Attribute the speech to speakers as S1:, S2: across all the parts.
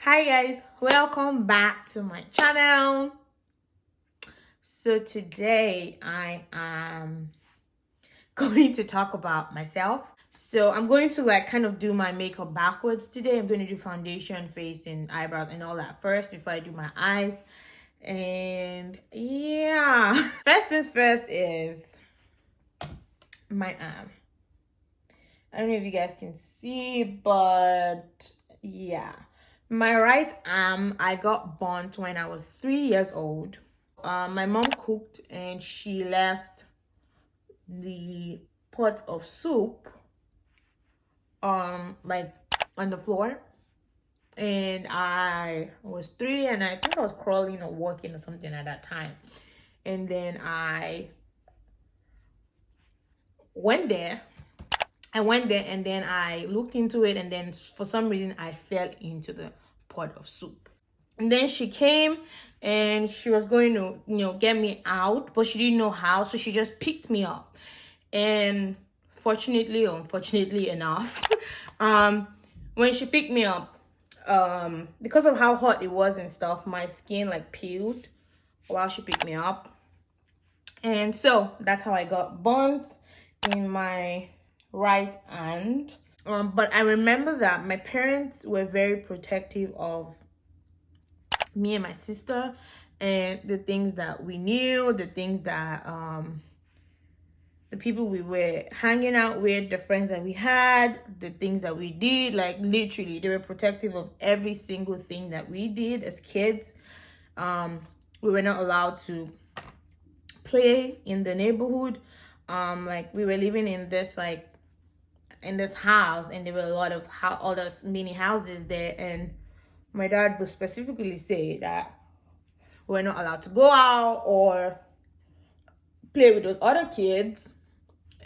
S1: Hi guys, welcome back to my channel. So today I am going to talk about myself. So I'm going to kind of do my makeup backwards today. I'm going to do foundation, face and eyebrows and all that first before I do my eyes. And yeah, first things first is my arm. I don't know if you guys can see, but yeah. My right arm, I got burnt when I was 3 years old. My mom cooked and she left the pot of soup like on the floor. And I was 3 and I think I was crawling or walking or something at that time. And then I went there and then I looked into it, and then for some reason I fell into the pot of soup. And then she came and she was going to, get me out, but she didn't know how, so she just picked me up. And fortunately or unfortunately enough, when she picked me up, because of how hot it was and stuff, my skin peeled while she picked me up. And so that's how I got burnt in my right hand. But I remember that my parents were very protective of me and my sister and the things that we knew, the things that the people we were hanging out with, the friends that we had, the things that we did. Literally they were protective of every single thing that we did as kids. We were not allowed to play in the neighborhood. We were living in this house, and there were a lot of other mini houses there, and my dad would specifically say that we're not allowed to go out or play with those other kids.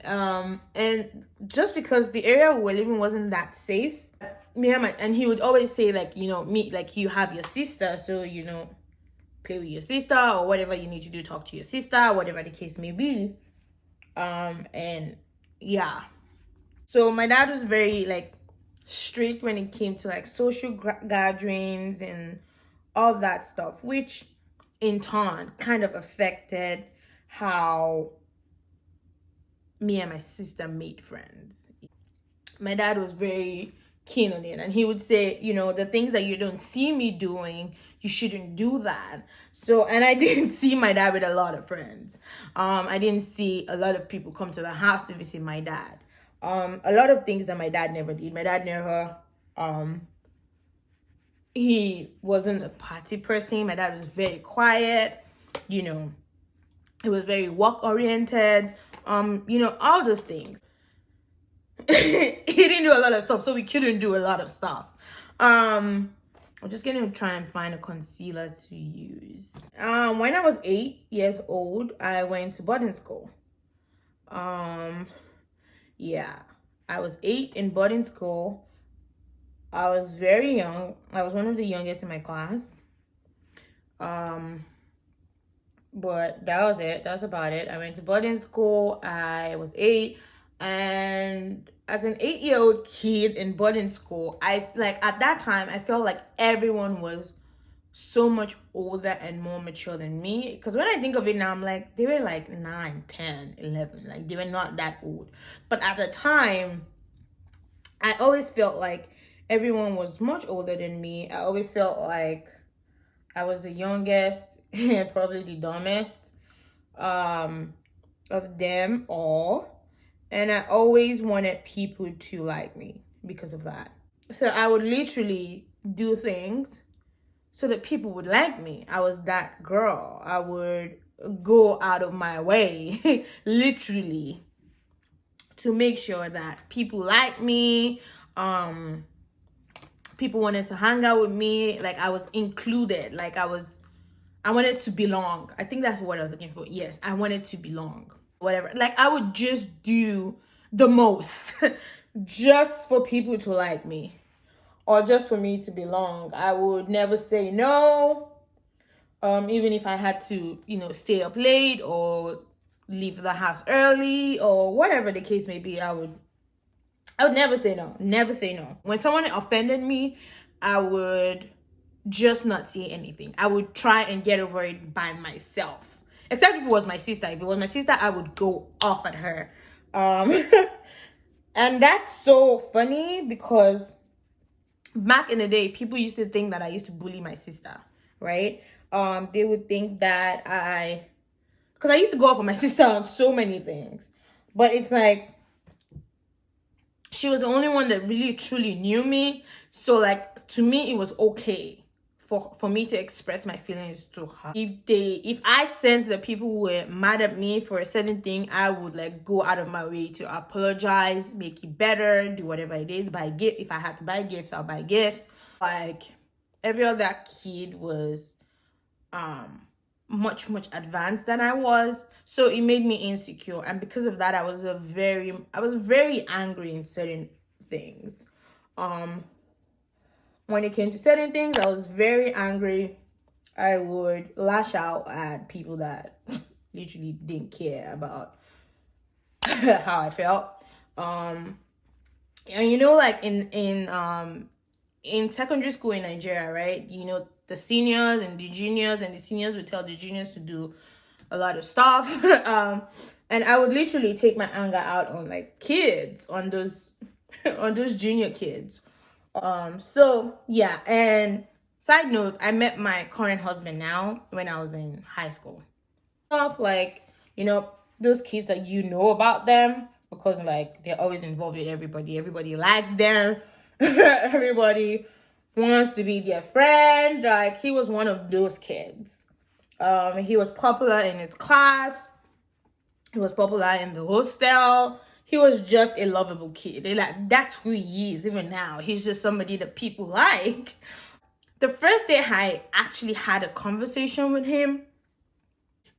S1: And just because the area we were living wasn't that safe, and he would always say you have your sister, so play with your sister or whatever you need to do, talk to your sister, whatever the case may be. And yeah, so my dad was very strict when it came to social gatherings and all that stuff, which in turn kind of affected how me and my sister made friends. My dad was very keen on it, and he would say, the things that you don't see me doing, you shouldn't do that. So, and I didn't see my dad with a lot of friends. I didn't see a lot of people come to the house to visit my dad. A lot of things that my dad never did. My dad never he wasn't a party person. My dad was very quiet. He was very work oriented. All those things. He didn't do a lot of stuff, so we couldn't do a lot of stuff. I'm just gonna try and find a concealer to use. When I was 8 years old, I went to boarding school. Yeah, I was 8 in boarding school. I was very young. I was one of the youngest in my class. But that was it. That's about it. I went to boarding school. I was 8, and as an 8-year-old kid in boarding school, at that time I felt like everyone was so much older and more mature than me. Because when I think of it now, I'm like, they were 9, 10, 11. They were not that old. But at the time, I always felt like everyone was much older than me. I always felt like I was the youngest and probably the dumbest of them all. And I always wanted people to like me because of that. So I would literally do things so that people would like me. I was that girl. I would go out of my way, literally, to make sure that people like me. People wanted to hang out with me. I was included. I wanted to belong. I think that's what I was looking for. Yes, I wanted to belong. Whatever. I would just do the most just for people to like me, or just for me to belong. I would never say no. Even if I had to, stay up late or leave the house early or whatever the case may be, I would never say no. Never say no. When someone offended me, I would just not say anything. I would try and get over it by myself. Except if it was my sister. If it was my sister, I would go off at her. And that's so funny because back in the day, people used to think that I used to bully my sister, right? They would think that because I used to go off with my sister on so many things. But it's like, she was the only one that really truly knew me. So like, to me, it was okay for me to express my feelings to her. If I sense that people were mad at me for a certain thing, I would like go out of my way to apologize, make it better, do whatever it is, buy gift. If I had to buy gifts, I'll buy gifts. Like, every other kid was much advanced than I was, so it made me insecure, and because of that, I was very angry in certain things. When it came to certain things, I was very angry. I would lash out at people that literally didn't care about how I felt. And you know, like in secondary school in Nigeria, right? You know, the seniors and the juniors, and the seniors would tell the juniors to do a lot of stuff. And I would literally take my anger out on like kids, on those junior kids. So yeah, and side note, I met my current husband now when I was in high school. Stuff like, you know, those kids that you know about them because like they're always involved with everybody. Everybody likes them. Everybody wants to be their friend. Like, he was one of those kids. He was popular in his class. He was popular in the hostel. He was just a lovable kid. That's who he is even now. He's just somebody that people like. The first day I actually had a conversation with him,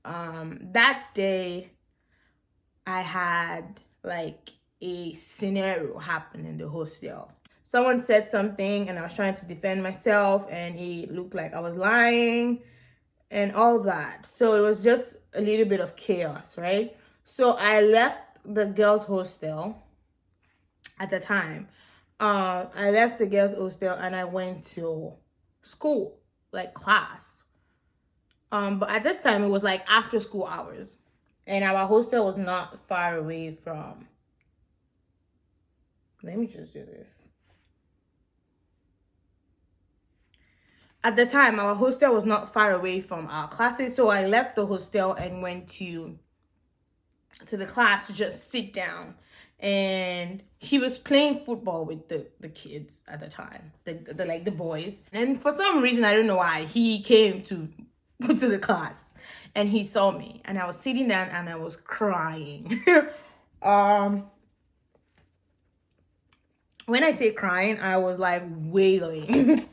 S1: that day I had like a scenario happen in the hostel. Someone said something and I was trying to defend myself, and it looked like I was lying and all that. So it was just a little bit of chaos, right? So I left the girls' hostel at the time. I left the girls' hostel and I went to school, like class. But at this time, it was like after school hours. And our hostel was not far away from... Let me just do this. At the time, our hostel was not far away from our classes, so I left the hostel and went to the class to just sit down. And he was playing football with the kids at the time, the boys. And for some reason, I don't know why, he came to the class and he saw me, and I was sitting down and I was crying. When I say crying, I was like wailing.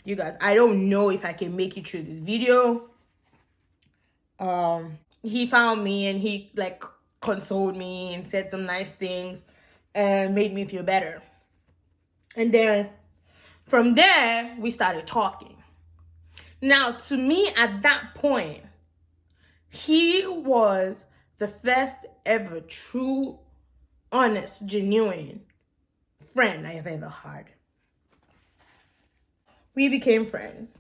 S1: You guys, I don't know if I can make it through this video. He found me and he like consoled me and said some nice things and made me feel better. And then from there, we started talking. Now, to me at that point, he was the first ever true, honest, genuine friend I have ever had. We became friends,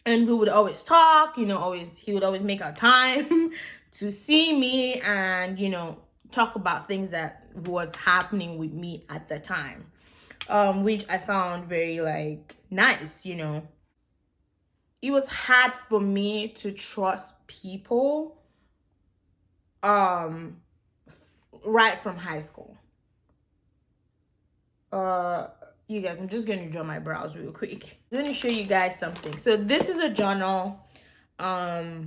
S1: and we would always talk, you know, he would always make our time to see me and, you know, talk about things that was happening with me at the time, which I found very like nice, you know. It was hard for me to trust people right from high school. You guys, I'm just going to draw my brows real quick. I'm going to show you guys something. So this is a journal. I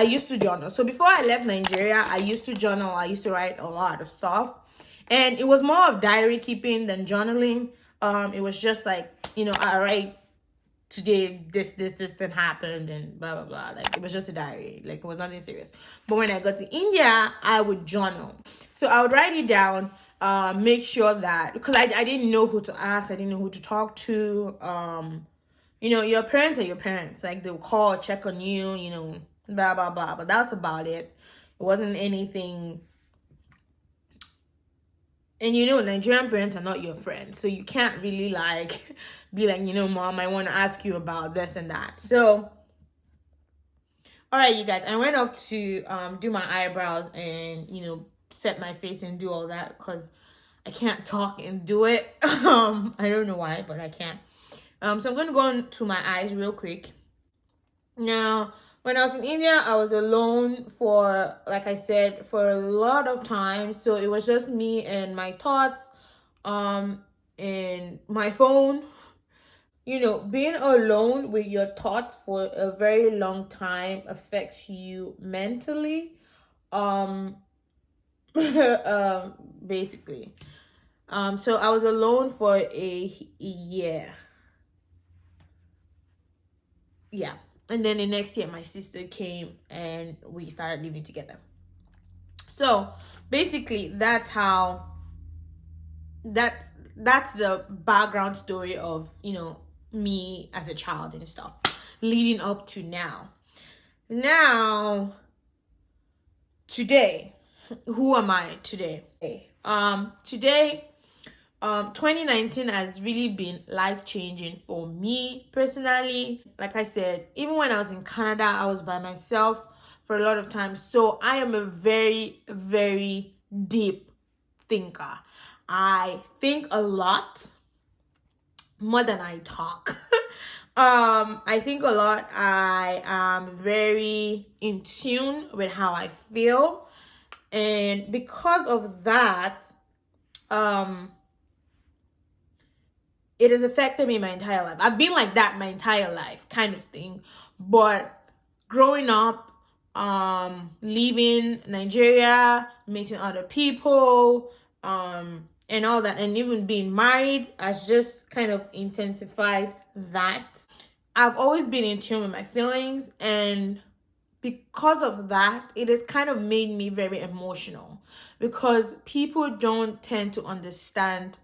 S1: used to journal. So before I left Nigeria, I used to journal. I used to write a lot of stuff. And it was more of diary keeping than journaling. It was just like, you know, I write today, this then happened and blah, blah, blah. Like, it was just a diary. Like, it was nothing serious. But when I got to India, I would journal. So I would write it down. Make sure that, because I didn't know who to ask, I didn't know who to talk to. You know, your parents are your parents. Like, they'll call, check on you, you know, blah, blah, blah. But that's about it. It wasn't anything And you know, Nigerian parents are not your friends, so you can't really like be like, you know, mom, I want to ask you about this and that. So all right, you guys, I went off to do my eyebrows and, you know, set my face and do all that because I can't talk and do it. I don't know why, but I can't. So I'm going to go on to my eyes real quick. Now, when I was in India, I was alone for, like I said, for a lot of time. So it was just me and my thoughts, and my phone. You know, being alone with your thoughts for a very long time affects you mentally. Um, Basically. So I was alone for a year. Yeah. And then the next year, my sister came and we started living together. So basically, that that's the background story of, you know, me as a child and stuff leading up to now. Now, today, who am I today? Today, 2019 has really been life changing for me personally. Like I said, even when I was in Canada, I was by myself for a lot of times. So I am a very, very deep thinker. I think a lot more than I talk. I think a lot. I am very in tune with how I feel. And because of that, it has affected me my entire life. I've been like that my entire life, kind of thing. But growing up, leaving Nigeria, meeting other people, and all that, and even being married has just kind of intensified that. I've always been in tune with my feelings, and because of that, it has kind of made me very emotional because people don't tend to understand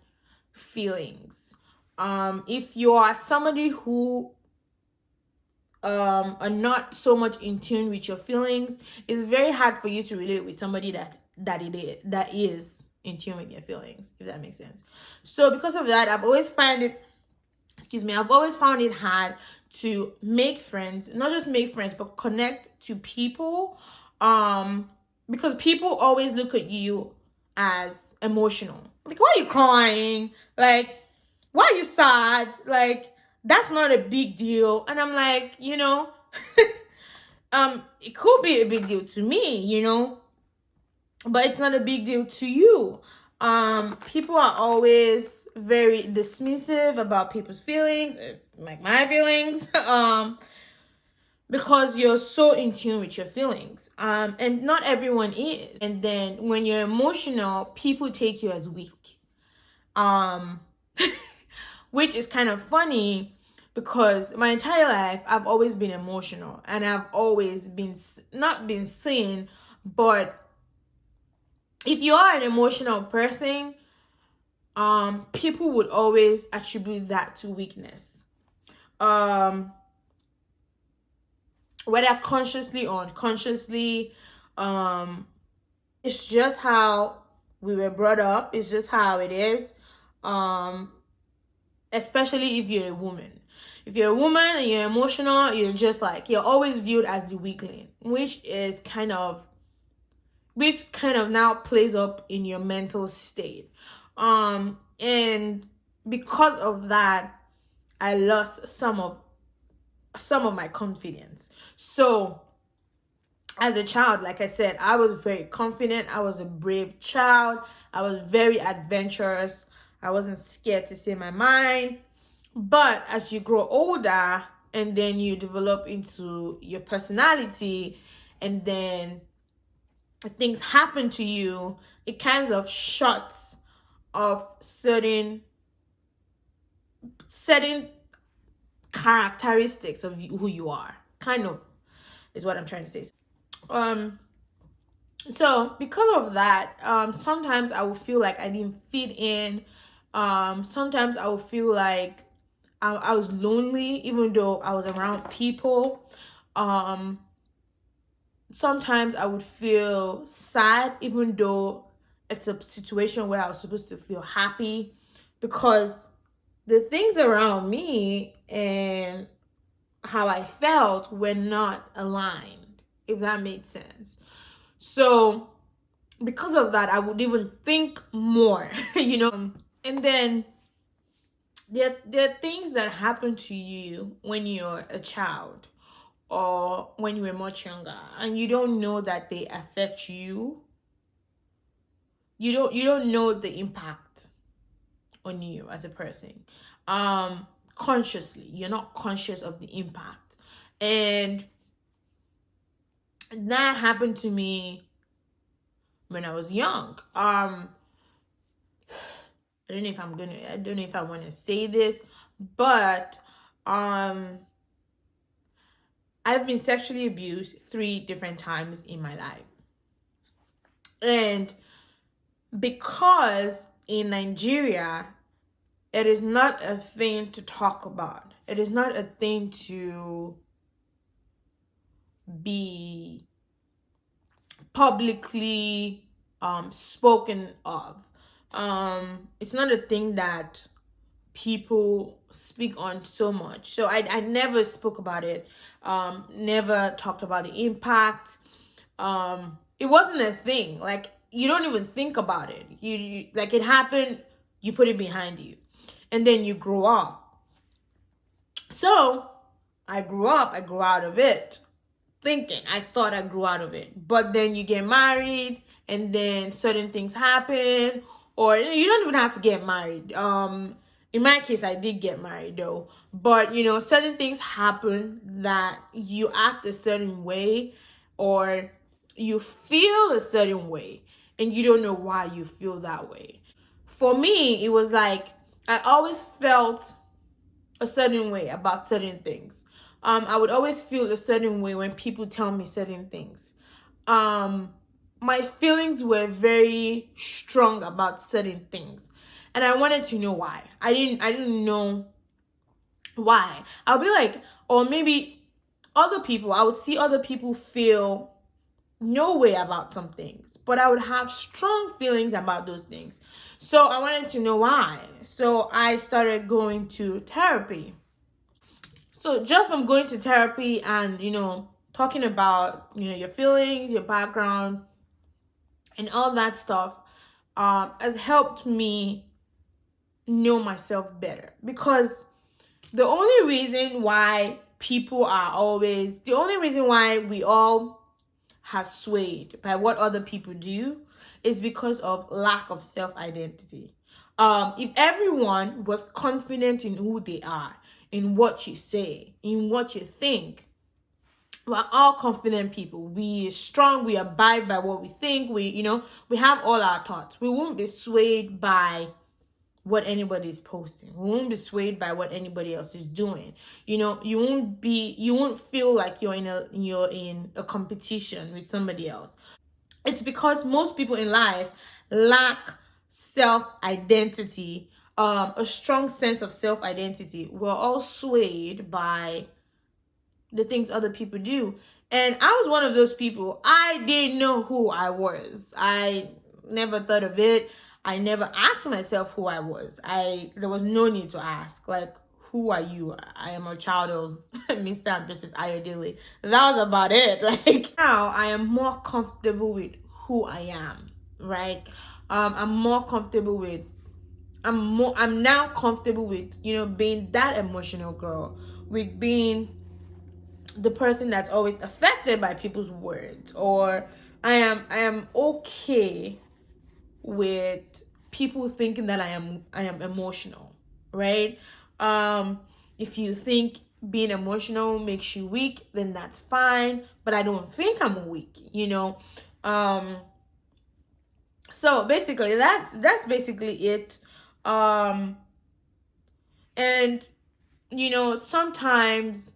S1: feelings. If you are somebody who are not so much in tune with your feelings, it's very hard for you to relate with somebody that is in tune with your feelings, if that makes sense. So because of that, I've always found it hard to make friends, not just make friends, but connect to people, because people always look at you as emotional. Like, why are you crying? Like, why are you sad? Like, that's not a big deal. And I'm like, you know, it could be a big deal to me, you know, but it's not a big deal to you. People are always very dismissive about people's feelings, like my feelings, because you're so in tune with your feelings. And not everyone is. And then when you're emotional, people take you as weak. Which is kind of funny because my entire life I've always been emotional and I've always been not been seen. But if you are an emotional person, people would always attribute that to weakness, whether consciously or unconsciously. It's just how we were brought up. It's just how it is. Especially if you're a woman. If you're a woman and you're emotional, you're always viewed as the weakling, which kind of now plays up in your mental state. And because of that, I lost some of my confidence. So as a child, like I said, I was very confident. I was a brave child. I was very adventurous. I wasn't scared to say my mind. But as you grow older and then you develop into your personality and then things happen to you, it kind of shuts off certain characteristics of who you are. Kind of is what I'm trying to say. So because of that, sometimes I will feel like I didn't fit in. Sometimes I will feel like I was lonely even though I was around people. Sometimes I would feel sad even though it's a situation where I was supposed to feel happy, because the things around me and how I felt were not aligned, if that made sense. So because of that, I would even think more, And then there are things that happen to you when you're a child or when you were much younger, and you don't know that they affect you. You don't know the impact on you as a person. Consciously, you're not conscious of the impact. And that happened to me when I was young. I don't know if I want to say this, but I've been sexually abused 3 different times in my life. And because in Nigeria, it is not a thing to talk about. It is not a thing to be publicly spoken of. It's not a thing that people speak on so much. So I never spoke about it. Never talked about the impact. It wasn't a thing. Like, you don't even think about it. You like, it happened, you put it behind you, and then you grow up. So I grew out of it, I thought I grew out of it. But then you get married, and then certain things happen, or you don't even have to get married. In my case, I did get married though. But certain things happen that you act a certain way, or you feel a certain way, and you don't know why you feel that way. For me, it was like I always felt a certain way about certain things. I would always feel a certain way when people tell me certain things. My feelings were very strong about certain things, and I wanted to know why. I didn't know why. I'll be like, or maybe I would see other people feel no way about some things, but I would have strong feelings about those things. So I wanted to know why. So I started going to therapy. So just from going to therapy and, talking about, your feelings, your background, and all that stuff, has helped me know myself better. Because the only reason why we all have swayed by what other people do is because of lack of self-identity. If everyone was confident in who they are, in what you say, in what you think, we're all confident people. We are strong. We abide by what we think. We have all our thoughts. We won't be swayed by what anybody is posting. We won't be swayed by what anybody else is doing. You won't feel like you're in a competition with somebody else. It's because most people in life lack self-identity, a strong sense of self-identity. We're all swayed by the things other people do. And I was one of those people. I didn't know who I was. I never thought of it. I never asked myself who I was. There was no need to ask. Like, who are you? I am a child of Mr. and Mrs. Ayodele. That was about it. Like, now I am more comfortable with who I am, right? I'm now comfortable with, being that emotional girl, with being the person that's always affected by people's words, or I am okay with people thinking that I am emotional, right? If you think being emotional makes you weak, then that's fine, but I don't think I'm weak, so basically that's basically it. And sometimes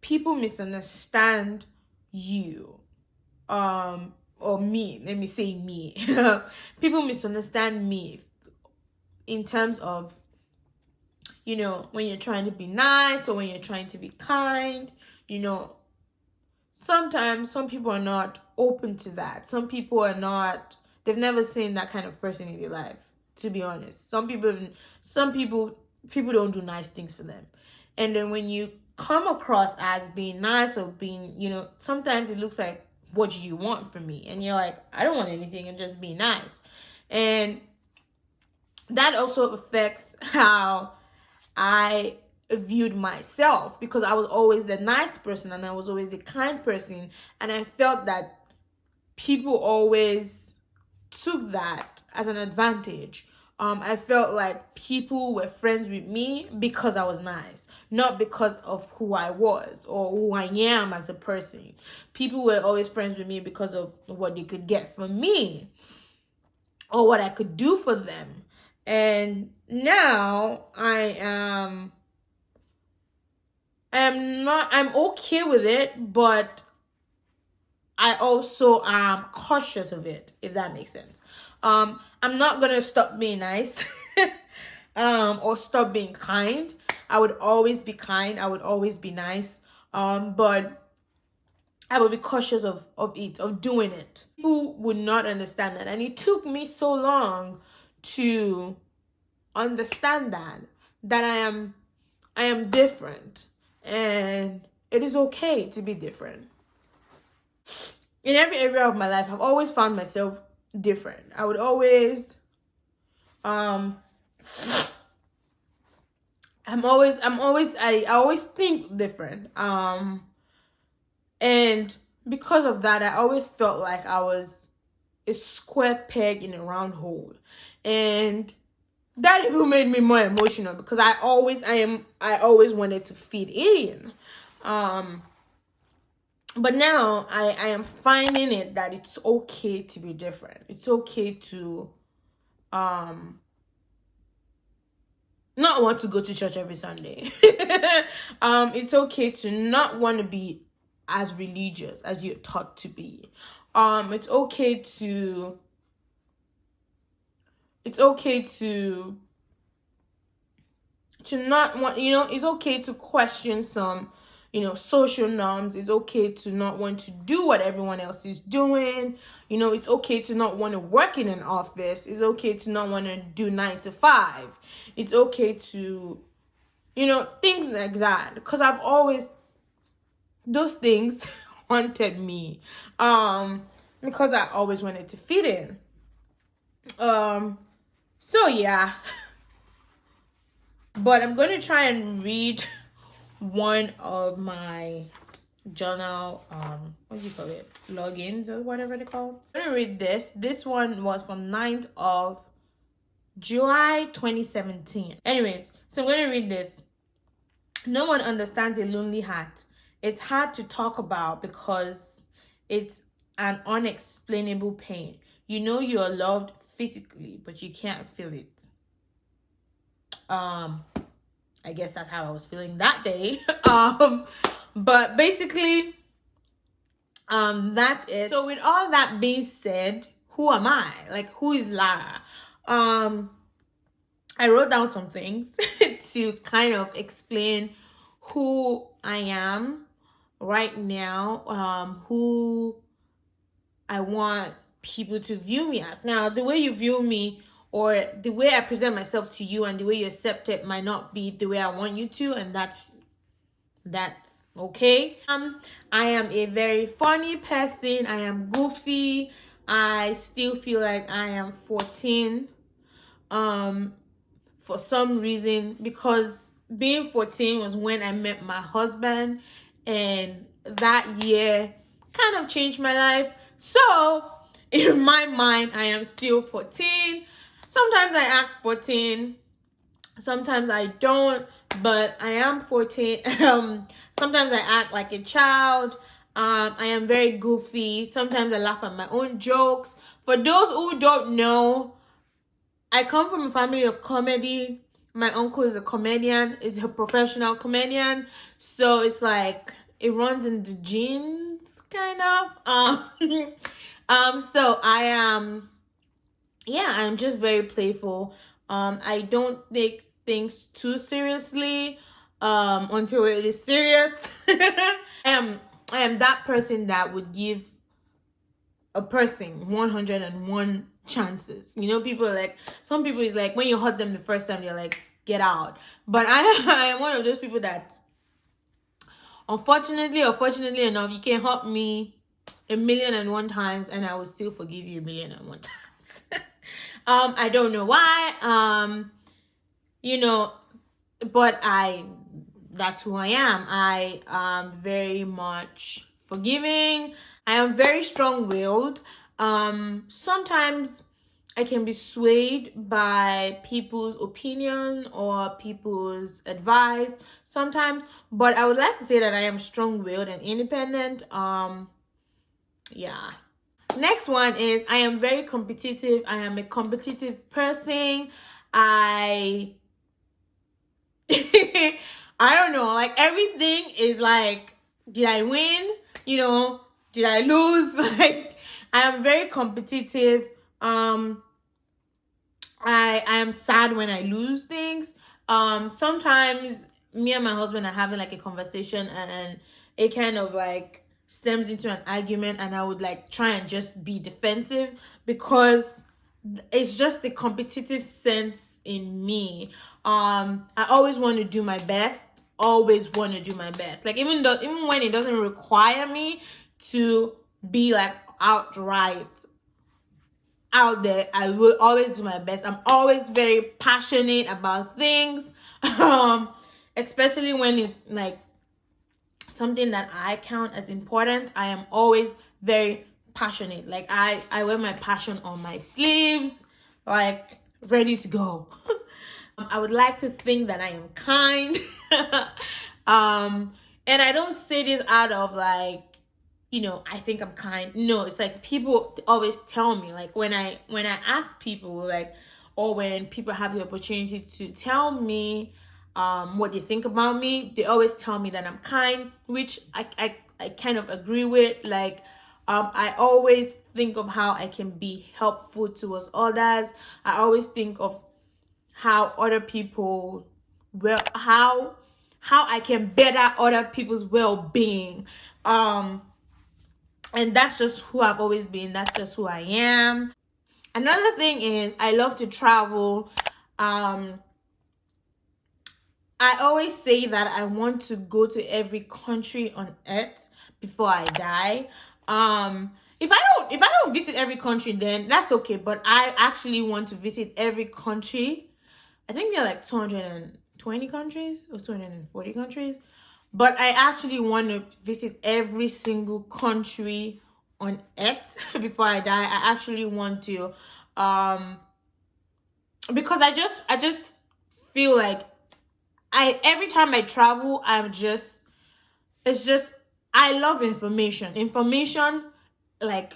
S1: people misunderstand you, or me. Let me say me. People misunderstand me in terms of, when you're trying to be nice, or when you're trying to be kind. sometimes some people are not open to that. Some people are not, they've never seen that kind of person in their life, to be honest. Some people don't do nice things for them. And then when you come across as being nice or being, sometimes it looks like, what do you want from me? And you're like, I don't want anything, and just be nice. And that also affects how I viewed myself, because I was always the nice person and I was always the kind person, and I felt that people always took that as an advantage. I felt like people were friends with me because I was nice, not because of who I was or who I am as a person. People were always friends with me because of what they could get from me or what I could do for them. And now I'm okay with it, but I also am cautious of it, if that makes sense. I'm not gonna stop being nice or stop being kind. I would always be kind. I would always be nice. But I would be cautious of doing it. People would not understand that. And it took me so long to understand that I am different, and it is okay to be different. In every area of my life, I've always found myself different. I would always I always think different. And because of that, I always felt like I was a square peg in a round hole. And that even made me more emotional, because I always wanted to fit in. But now I am finding it that it's okay to be different. It's okay to not want to go to church every Sunday. It's okay to not want to be as religious as you're taught to be. It's okay to not want, it's okay to question some, social norms. It's okay to not want to do what everyone else is doing. It's okay to not want to work in an office. It's okay to not want to do 9 to 5. It's okay to, things like that. Because I've always, those things haunted me. Because I always wanted to fit in. So yeah. But I'm going to try and read one of my journal, what do you call it? Logins or whatever they call. I'm going to read this. This one was from 9th of July 2017. Anyways, so I'm going to read this. No one understands a lonely heart. It's hard to talk about because it's an unexplainable pain. You know you're loved physically, but you can't feel it. I guess that's how I was feeling that day. But basically, that's it. So with all that being said, who am I? Like, who is Lara? I wrote down some things to kind of explain who I am right now, who I want people to view me as. Now, the way you view me, or the way I present myself to you and the way you accept it, might not be the way I want you to, and that's okay. I am a very funny person. I am goofy. I still feel like I am 14. For some reason, because being 14 was when I met my husband, and that year kind of changed my life. So in my mind, I am still 14. Sometimes I act 14, sometimes I don't, but I am 14. Sometimes I act like a child. I am very goofy. Sometimes I laugh at my own jokes. For those who don't know, I come from a family of comedy. My uncle is a comedian, is a professional comedian. So it's like, it runs in the genes, kind of. So I am... I'm just very playful. I don't take things too seriously until it is serious. I am I am that person that would give a person 101 chances. You know, people are like, some people is like, when you hurt them the first time, they're like, get out. But I am one of those people that, unfortunately or fortunately enough, you can hurt me 1,000,001 times and I will still forgive you 1,000,001 times. I don't know why. You know, but that's who I am. I am very much forgiving. I am very strong-willed. Sometimes I can be swayed by people's opinion or people's advice sometimes, but I would like to say that I am strong-willed and independent. Yeah. Next one is I am very competitive. I am a competitive person. I don't know, like everything is like, did I win? You know, did I lose? Like, I am very competitive. I am sad when I lose things. Sometimes me and my husband are having like a conversation and it kind of like stems into an argument, and I would like try and just be defensive because it's just the competitive sense in me. I always want to do my best. Always want to do my best. Like even when it doesn't require me to be like outright out there, I will always do my best. I'm always very passionate about things. Especially when it's like something that I count as important. I am always very passionate. Like I wear my passion on my sleeves, like ready to go. I would like to think that I am kind. And I don't say this out of like, you know, I think I'm kind. No, it's like people always tell me, like when I ask people, like, or when people have the opportunity to tell me what they think about me, they always tell me that I'm kind, which I kind of agree with. Like I always think of how I can be helpful towards others. I always think of how other people, well, how I can better other people's well-being. And that's just who I've always been. That's just who I am. Another thing is I love to travel. I always say that I want to go to every country on earth before I die. If I don't visit every country, then that's okay. But I actually want to visit every country. I think there are like 220 countries or 240 countries. But I actually want to visit every single country on earth before I die. I actually want to, because I just feel like every time I travel, I love information. Information, like,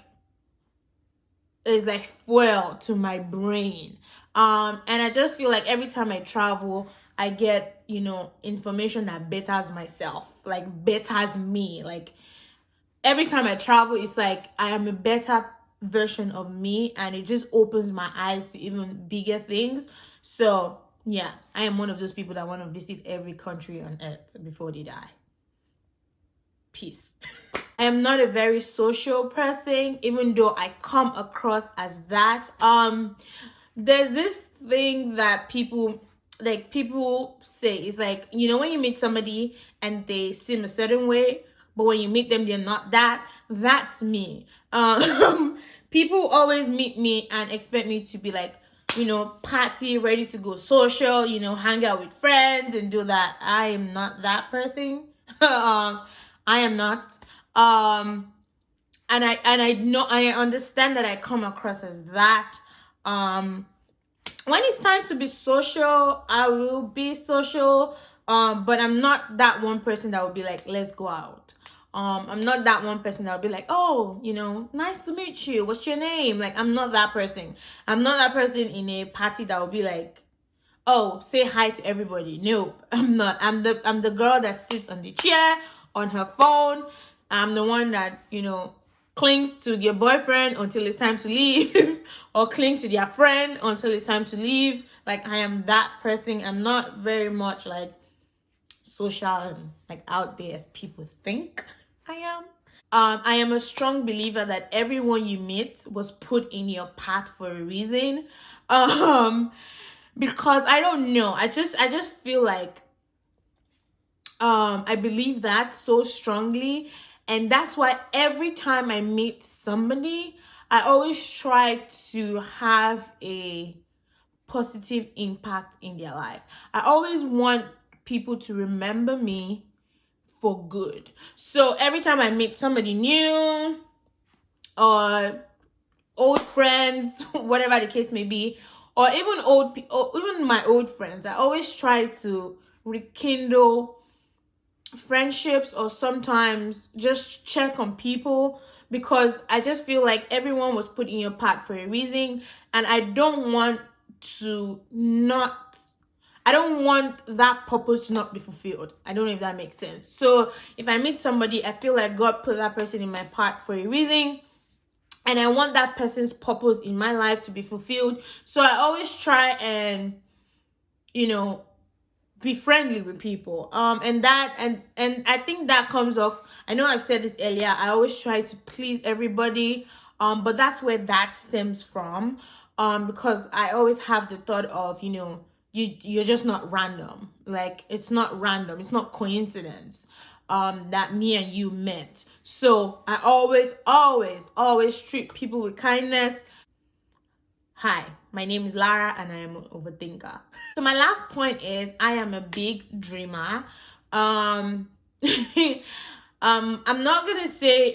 S1: is like fuel to my brain. And I just feel like every time I travel, I get, you know, information that betters myself, like betters me. Like every time I travel, it's like I am a better version of me, and it just opens my eyes to even bigger things. So yeah, I am one of those people that want to visit every country on earth before they die. Peace. I am not a very social person, even though I come across as that. There's this thing that people say, it's like, you know, when you meet somebody and they seem a certain way, but when you meet them, they're not that. That's me. People always meet me and expect me to be like, you know, party, ready to go social, you know, hang out with friends and do that. I am not that person. I am not. And I know, I understand that I come across as that. When it's time to be social, I will be social. But I'm not that one person that will be like, let's go out. I'm not that one person that will be like, oh, you know, nice to meet you. What's your name? Like, I'm not that person. I'm not that person in a party that will be like, oh, say hi to everybody. No, I'm not. I'm the girl that sits on the chair on her phone. I'm the one that, you know, clings to their boyfriend until it's time to leave, or cling to their friend until it's time to leave. Like, I am that person. I'm not very much like social and like out there as people think. I am. I am a strong believer that everyone you meet was put in your path for a reason. Because I don't know. I just feel like I believe that so strongly, and that's why every time I meet somebody, I always try to have a positive impact in their life. I always want people to remember me for good. So every time I meet somebody new or old friends, whatever the case may be, or even even my old friends, I always try to rekindle friendships, or sometimes just check on people, because I just feel like everyone was put in your path for a reason, and I don't want that purpose to not be fulfilled. I don't know if that makes sense. So if I meet somebody, I feel like God put that person in my path for a reason, and I want that person's purpose in my life to be fulfilled. So I always try and, be friendly with people. And I think that comes off. I know I've said this earlier. I always try to please everybody. But that's where that stems from. Because I always have the thought of, you're just not random. Like, it's not random. It's not coincidence. That me and you met. So I always treat people with kindness. Hi, my name is Lara and I am an overthinker. So my last point is I am a big dreamer. I'm not gonna say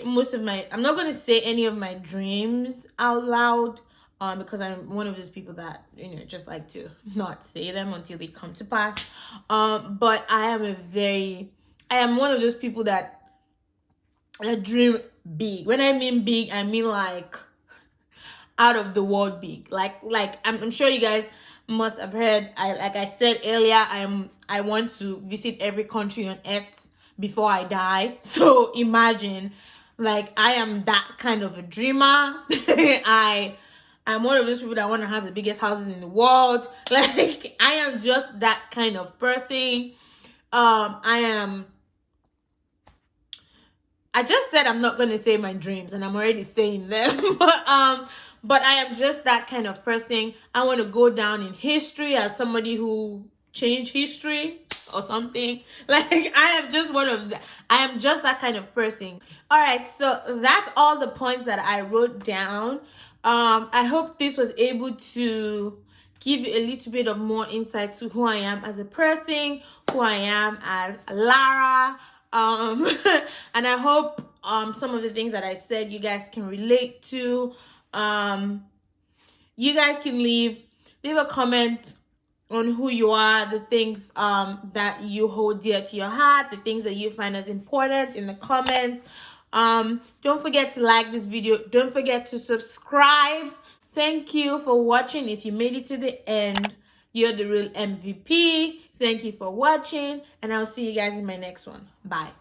S1: any of my dreams out loud. Because I'm one of those people that, just like to not say them until they come to pass. But I am one of those people that dream big. When I mean big, I mean like out of the world big. Like I'm sure you guys must have heard. Like I said earlier, I want to visit every country on earth before I die. So imagine, like, I am that kind of a dreamer. I'm one of those people that want to have the biggest houses in the world. Like, I am just that kind of person. I just said I'm not going to say my dreams, and I'm already saying them. But I am just that kind of person. I want to go down in history as somebody who changed history or something. Like, I am just that kind of person. All right, so that's all the points that I wrote down. I hope this was able to give you a little bit of more insight to who I am as a person, who I am as Lara. And I hope some of the things that I said you guys can relate to. You guys can leave a comment on who you are, the things that you hold dear to your heart, the things that you find as important in the comments. Don't forget to like this video. Don't forget to subscribe. Thank you for watching. If you made it to the end, you're the real MVP. Thank you for watching, and I'll see you guys in my next one. Bye.